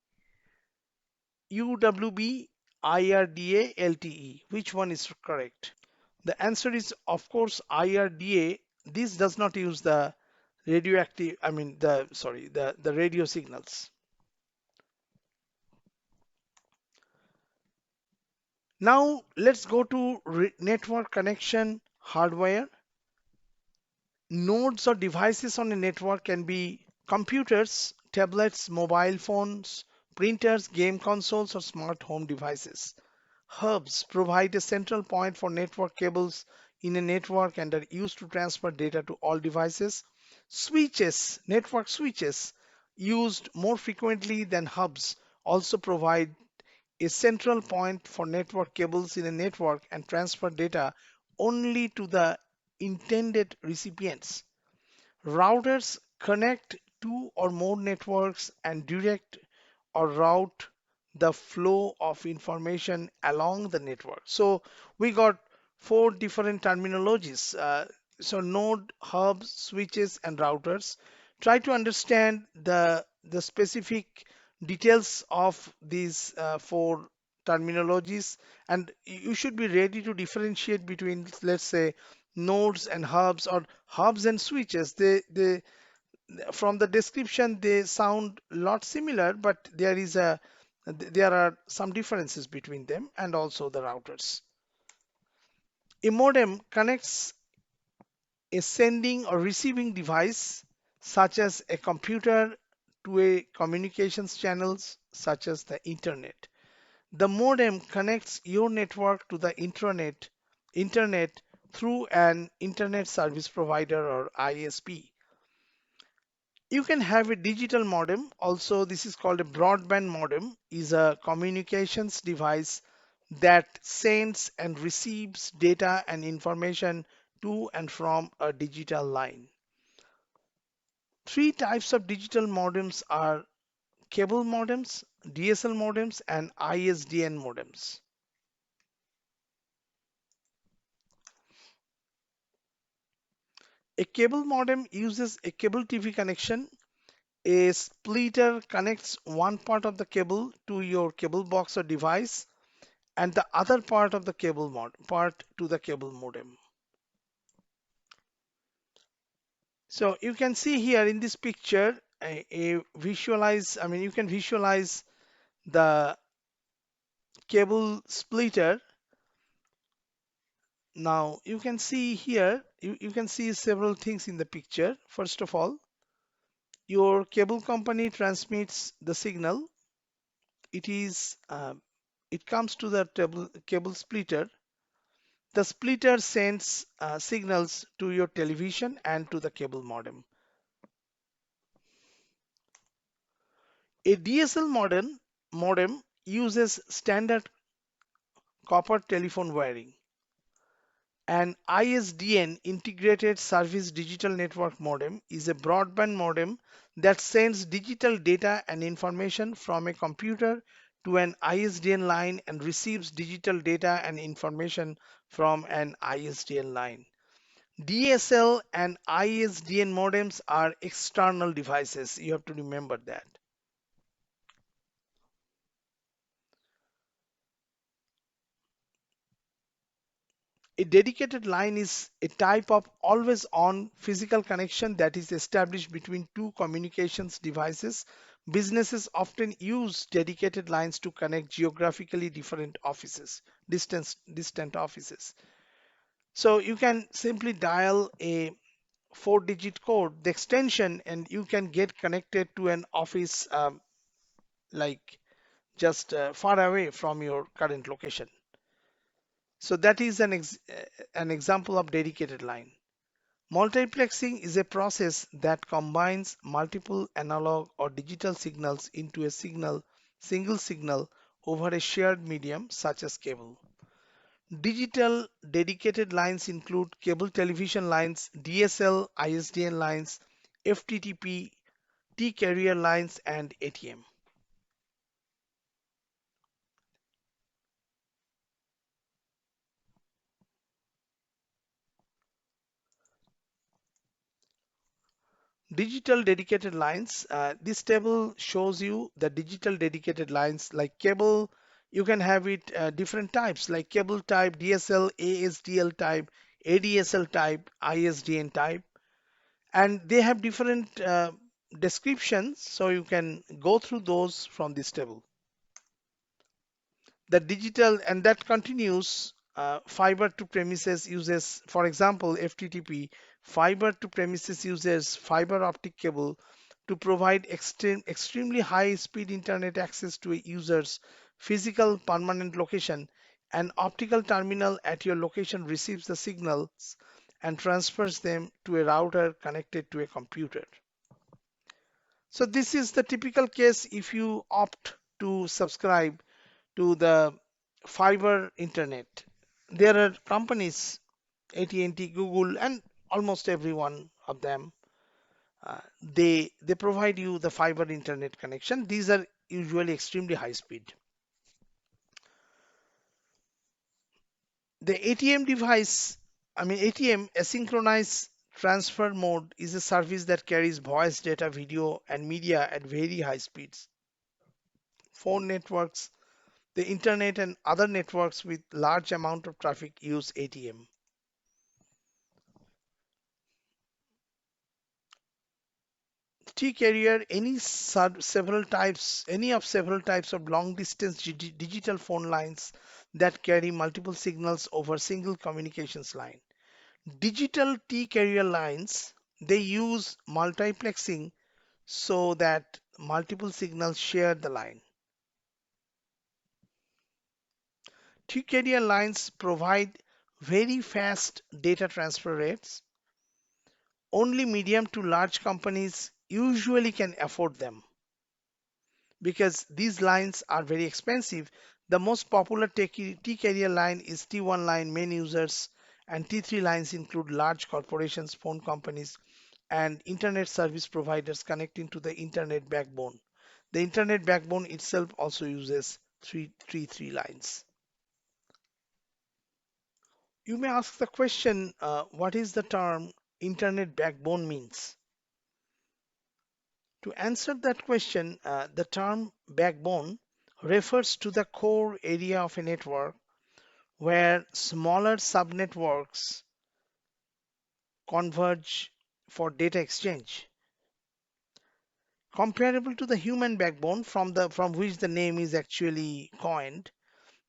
UWB, IRDA, LTE. Which one is correct? The answer is, of course, IRDA. This does not use the radioactive, I mean, the radio signals. Now, let's go to network connection hardware. Nodes or devices on a network can be computers, tablets, mobile phones, printers, game consoles, or smart home devices. Hubs provide a central point for network cables in a network and are used to transfer data to all devices. Switches, network switches, used more frequently than hubs, also provide a central point for network cables in a network and transfer data only to the intended recipients. Routers connect two or more networks and direct or route the flow of information along the network. So we got four different terminologies. So node, hubs, switches, and routers. Try to understand the specific details of these four terminologies, and you should be ready to differentiate between, let's say, nodes and hubs, or hubs and switches. From the description they sound a lot similar, but there is a There are some differences between them and also the routers. A modem connects a sending or receiving device such as a computer to a communications channels such as the internet. The modem connects your network to the internet through an internet service provider or ISP. You can have a digital modem. Also, this is called a broadband modem, is a communications device that sends and receives data and information to and from a digital line. Three types of digital modems are cable modems, DSL modems, and ISDN modems. A cable modem uses a cable TV connection. A splitter connects one part of the cable to your cable box or device and the other part of the part to the cable modem. So you can see here in this picture you can visualize the cable splitter. Now you can see here, you can see several things in the picture. First of all, your cable company transmits the signal. It is it comes to the cable splitter. The splitter sends signals to your television and to the cable modem. A DSL modem uses standard copper telephone wiring. An ISDN integrated service digital network modem is a broadband modem that sends digital data and information from a computer to an ISDN line and receives digital data and information from an ISDN line. DSL and ISDN modems are external devices. You have to remember that. A dedicated line is a type of always on physical connection that is established between two communications devices. Businesses often use dedicated lines to connect geographically different distant offices. So you can simply dial a 4-digit code, the extension, and you can get connected to an office like just far away from your current location. So that is an example of dedicated line. Multiplexing is a process that combines multiple analog or digital signals into a single signal over a shared medium such as cable. Digital dedicated lines include cable television lines, DSL, ISDN lines, FTTP, T-carrier lines, and ATM. Digital dedicated lines. This table shows you the digital dedicated lines like cable. You can have it different types like cable type, DSL, ASDL type, ADSL type, ISDN type, and they have different descriptions. So you can go through those from this table. The digital and that continues fiber to premises uses, for example, FTTP. Fiber to premises uses fiber optic cable to provide extremely high speed internet access to a user's physical permanent location. An optical terminal at your location receives the signals and transfers them to a router connected to a computer. So this is the typical case if you opt to subscribe to the fiber internet. There are companies, AT&T, Google, and almost every one of them. They provide you the fiber internet connection. These are usually extremely high speed. The ATM asynchronous transfer mode is a service that carries voice, data, video, and media at very high speeds. Phone networks, the internet, and other networks with large amount of traffic use ATM. T carrier, any of several types of long distance digital phone lines that carry multiple signals over single communications line. Digital T carrier lines, they use multiplexing so that multiple signals share the line. T carrier lines provide very fast data transfer rates. Only medium to large companies usually can afford them because these lines are very expensive. The most popular T carrier line is T1 line main users, and T3 lines include large corporations, phone companies, and internet service providers connecting to the internet backbone. The internet backbone itself also uses T3 lines. You may ask the question, what is the term internet backbone means? To answer that question, the term backbone refers to the core area of a network where smaller subnetworks converge for data exchange. Comparable to the human backbone from which the name is actually coined,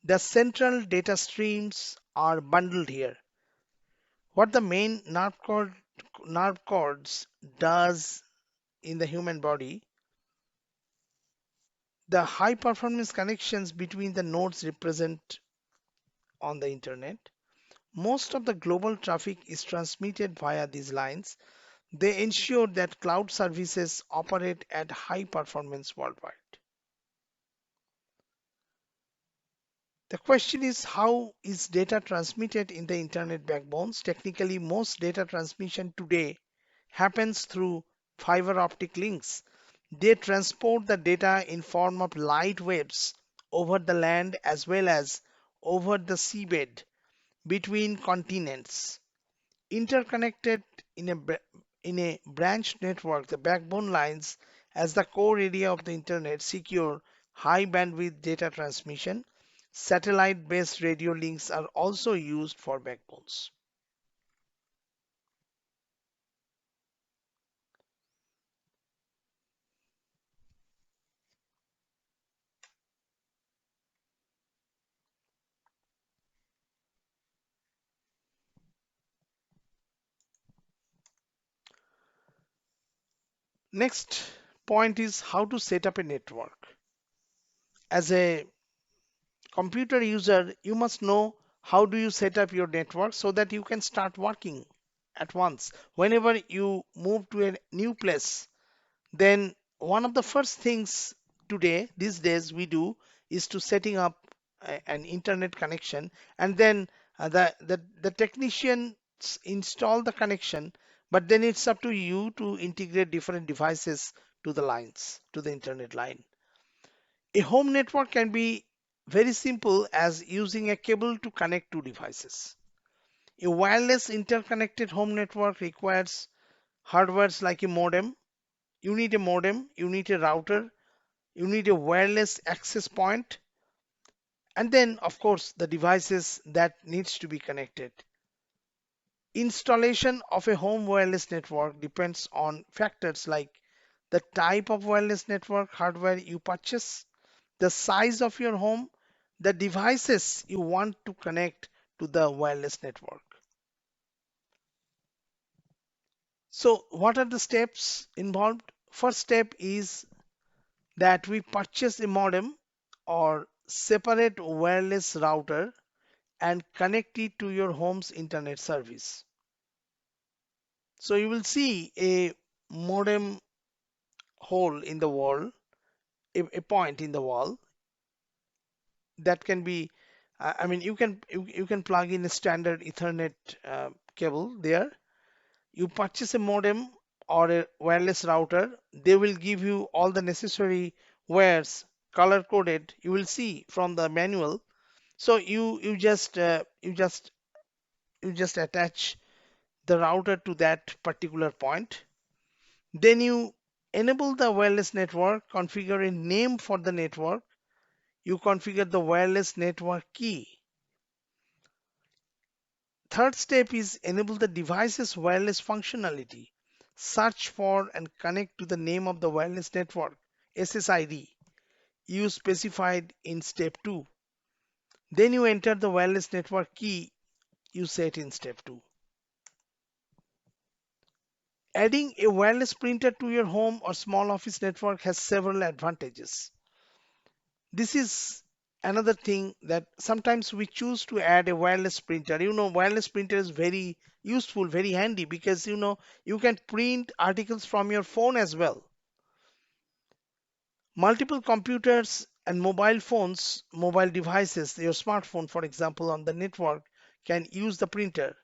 the central data streams are bundled here. What the main nerve cords does in the human body, the high performance connections between the nodes represent on the internet. Most of the global traffic is transmitted via these lines. They ensure that cloud services operate at high performance worldwide. The question is, how is data transmitted in the internet backbones? Technically, most data transmission today happens through fiber optic links. They transport the data in form of light waves over the land as well as over the seabed between continents. Interconnected in a branch network, the backbone lines as the core area of the internet secure high bandwidth data transmission. Satellite based radio links are also used for backbones. Next point is how to set up a network. As a computer user, you must know how do you set up your network so that you can start working at once. Whenever you move to a new place, then one of the first things these days we do is to setting up an internet connection, and then the technicians install the connection, but then it's up to you to integrate different devices to the lines, to the internet line. A home network can be very simple as using a cable to connect two devices. A wireless interconnected home network requires hardwares like a modem. You need a modem, you need a router, you need a wireless access point, and then of course the devices that needs to be connected. Installation of a home wireless network depends on factors like the type of wireless network hardware you purchase, the size of your home, the devices you want to connect to the wireless network. So what are the steps involved? First step is that we purchase a modem or separate wireless router and connect it to your home's internet service. So you will see a modem hole in the wall, a point in the wall that can be, I mean, you can plug in a standard Ethernet cable there. You purchase a modem or a wireless router, they will give you all the necessary wires color coded. You will see from the manual. So you just attach the router to that particular point. Then you enable the wireless network, configure a name for the network. You configure the wireless network key. Third step is enable the device's wireless functionality. search for and connect to the name of the wireless network SSID you specified in step 2. Then you enter the wireless network key you set in step 2. Adding a wireless printer to your home or small office network has several advantages. This is another thing that sometimes we choose to add a wireless printer. Wireless printer is very useful, very handy because you can print articles from your phone as well. Multiple computers and mobile phones, mobile devices, your smartphone, for example, on the network can use the printer.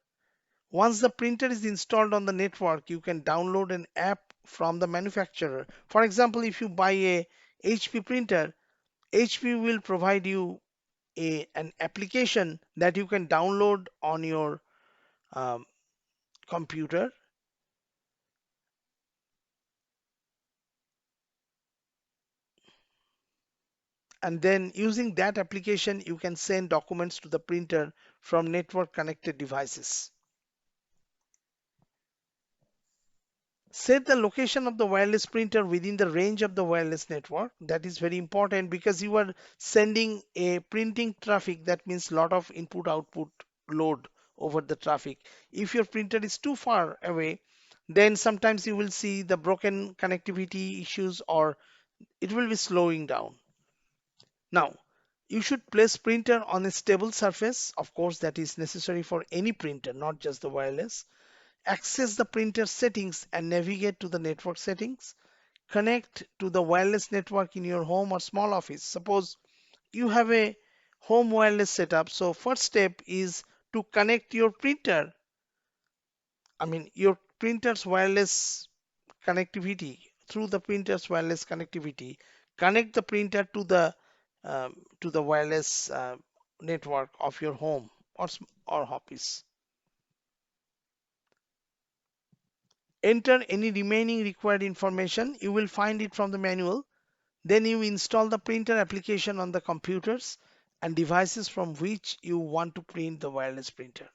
Once the printer is installed on the network, you can download an app from the manufacturer. For example, if you buy a HP printer, HP will provide you an application that you can download on your um, computer, and then using that application you can send documents to the printer from network connected devices. Set the location of the wireless printer within the range of the wireless network. That is very important because you are sending a printing traffic. That means lot of input output load over the traffic. If your printer is too far away, then sometimes you will see the broken connectivity issues or it will be slowing down. Now, you should place printer on a stable surface. Of course, that is necessary for any printer, not just the wireless. Access the printer settings and navigate to the network settings. Connect to the wireless network in your home or small office. Suppose you have a home wireless setup. So first step is to connect your printer. I mean your printer's wireless connectivity through the printer's wireless connectivity. Connect the printer to the wireless network of your home or office. Enter any remaining required information. You will find it from the manual. Then you install the printer application on the computers and devices from which you want to print the wireless printer.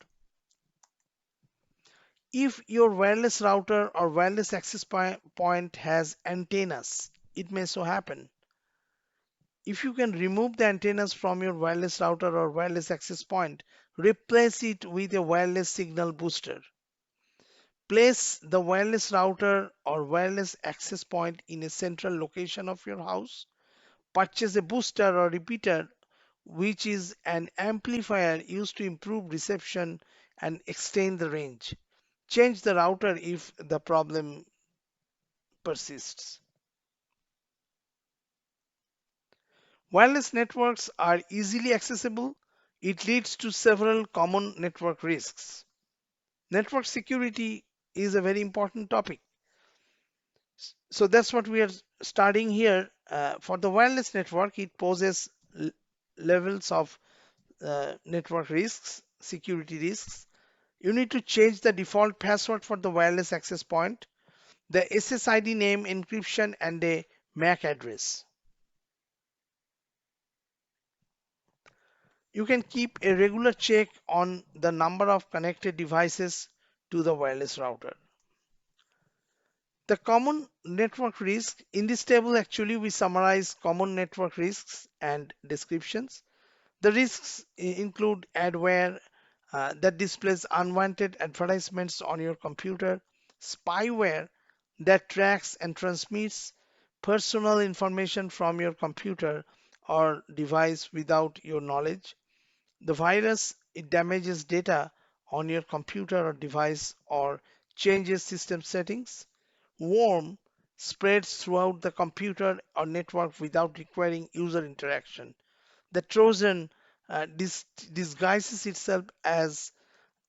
If your wireless router or wireless access point has antennas, it may so happen. If you can remove the antennas from your wireless router or wireless access point, replace it with a wireless signal booster. Place the wireless router or wireless access point in a central location of your house. Purchase a booster or repeater, which is an amplifier used to improve reception and extend the range. Change the router if the problem persists. Wireless networks are easily accessible. It leads to several common network risks. Network security is a very important topic. So that's what we are starting here. For the wireless network, it poses levels of network risks, security risks. You need to change the default password for the wireless access point, the SSID name encryption, and a MAC address. You can keep a regular check on the number of connected devices to the wireless router. The common network risk in this table, actually we summarize common network risks and descriptions. The risks include adware that displays unwanted advertisements on your computer, spyware that tracks and transmits personal information from your computer or device without your knowledge. The virus, it damages data on your computer or device or changes system settings. Worm spreads throughout the computer or network without requiring user interaction. The Trojan disguises itself as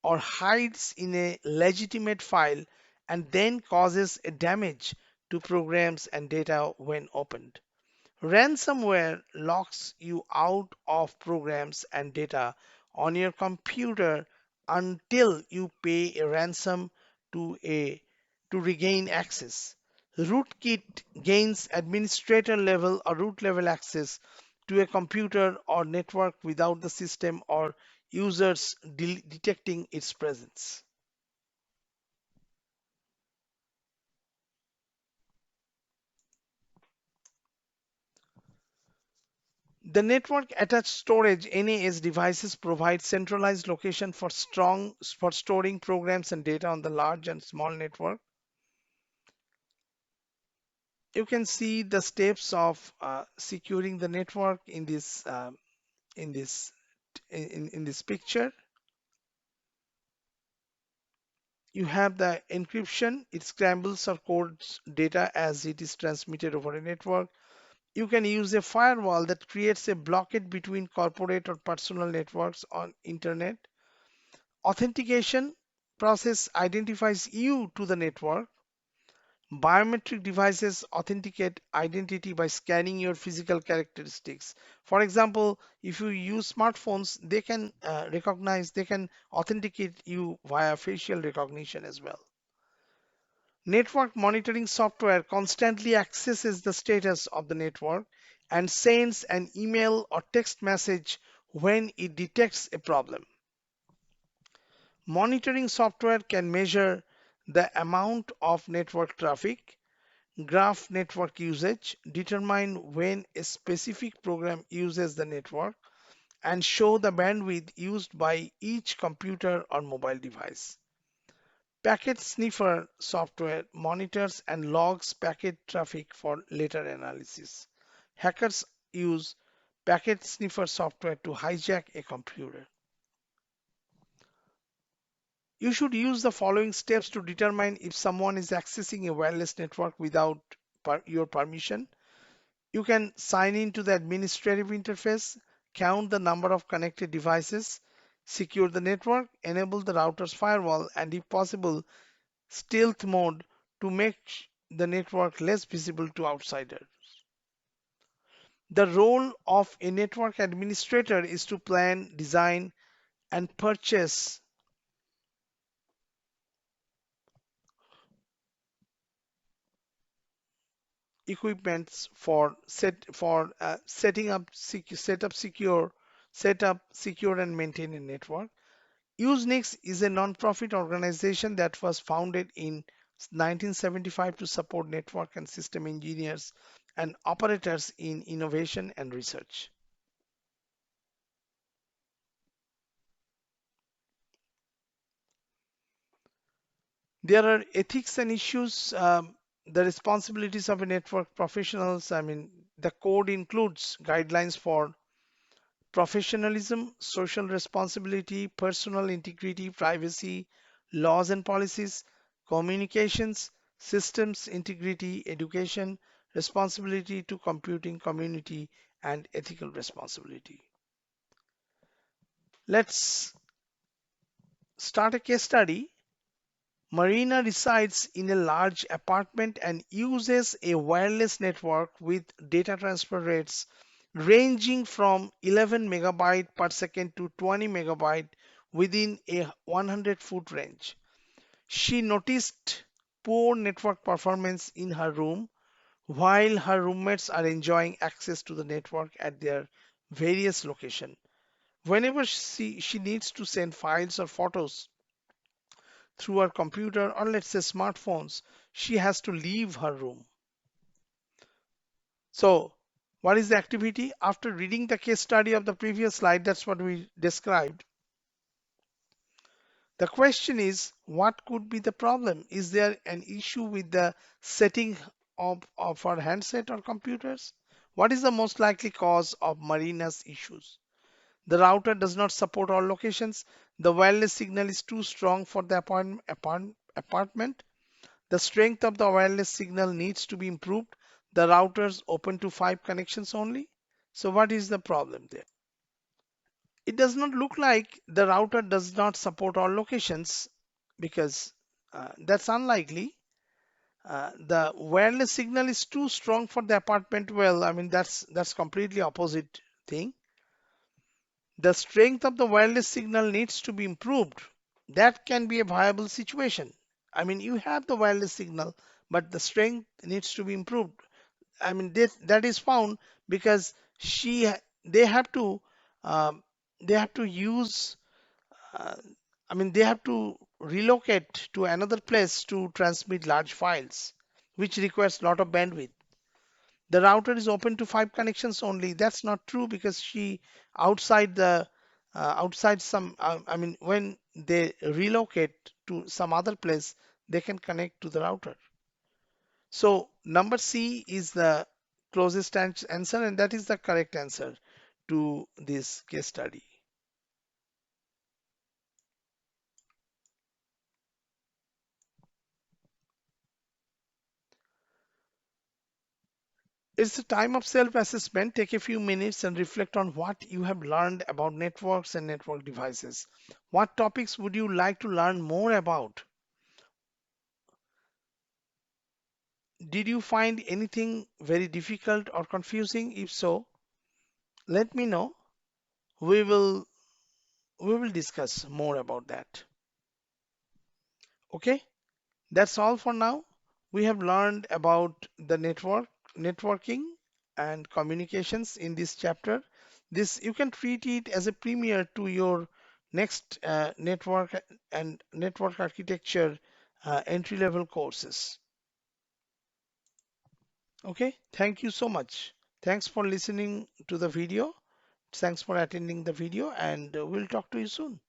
or hides in a legitimate file and then causes a damage to programs and data when opened. Ransomware locks you out of programs and data on your computer until you pay a ransom to a to regain access. Rootkit gains administrator level or root level access to a computer or network without the system or users detecting its presence. The network attached storage NAS devices provide centralized location for storing programs and data on the large and small network. You can see the steps of securing the network in in this in this picture. You have the encryption. It scrambles or codes data as it is transmitted over a network. You can use a firewall that creates a blockade between corporate or personal networks on internet. Authentication process identifies you to the network. Biometric devices authenticate identity by scanning your physical characteristics. For example, if you use smartphones, they can authenticate you via facial recognition as well. Network monitoring software constantly accesses the status of the network and sends an email or text message when it detects a problem. Monitoring software can measure the amount of network traffic, graph network usage, determine when a specific program uses the network, and show the bandwidth used by each computer or mobile device. Packet sniffer software monitors and logs packet traffic for later analysis. Hackers use packet sniffer software to hijack a computer. You should use the following steps to determine if someone is accessing a wireless network without your permission. You can sign in to the administrative interface, count the number of connected devices, secure the network, enable the router's firewall, and if possible, stealth mode to make the network less visible to outsiders. The role of a network administrator is to plan, design, and purchase equipments for set up, secure, and maintain a network. Usenix is a non-profit organization that was founded in 1975 to support network and system engineers and operators in innovation and research. There are ethics and issues, the responsibilities of a network professionals. I mean, the code includes guidelines for professionalism, social responsibility, personal integrity, privacy, laws and policies, communications, systems integrity, education, responsibility to computing community, and ethical responsibility. Let's start a case study. Marina resides in a large apartment and uses a wireless network with data transfer rates ranging from 11 megabyte per second to 20 megabyte within a 100-foot range. She noticed poor network performance in her room while her roommates are enjoying access to the network at their various locations. Whenever she needs to send files or photos through her computer or let's say smartphones, she has to leave her room. So, what is the activity? After reading the case study of the previous slide, that's what we described. The question is, what could be the problem? Is there an issue with the setting of our handset or computers? What is the most likely cause of Marina's issues? The router does not support all locations. The wireless signal is too strong for the apartment. The strength of the wireless signal needs to be improved. The routers open to 5 connections only. So what is the problem there? It does not look like the router does not support all locations because that's unlikely. The wireless signal is too strong for the apartment. Well, I mean that's completely opposite thing. The strength of the wireless signal needs to be improved. That can be a viable situation. I mean, you have the wireless signal, but the strength needs to be improved. I mean, that is found because they have to um, they have to use. Uh, I mean, they have to relocate to another place to transmit large files, which requires a lot of bandwidth. The router is open to 5 connections only. That's not true because she outside the outside some I mean when they relocate to some other place, they can connect to the router. So number C is the closest answer, and that is the correct answer to this case study. It's a time of self-assessment. Take a few minutes and reflect on what you have learned about networks and network devices. What topics would you like to learn more about? Did you find anything very difficult or confusing? If so, let me know. We will we will discuss more about that. Okay? That's all for now. We have learned about the networking and communications in this chapter. This you can treat it as a premiere to your next network and network architecture entry level courses. Okay, thank you so much. Thanks for listening to the video. Thanks for attending the video, and we'll talk to you soon.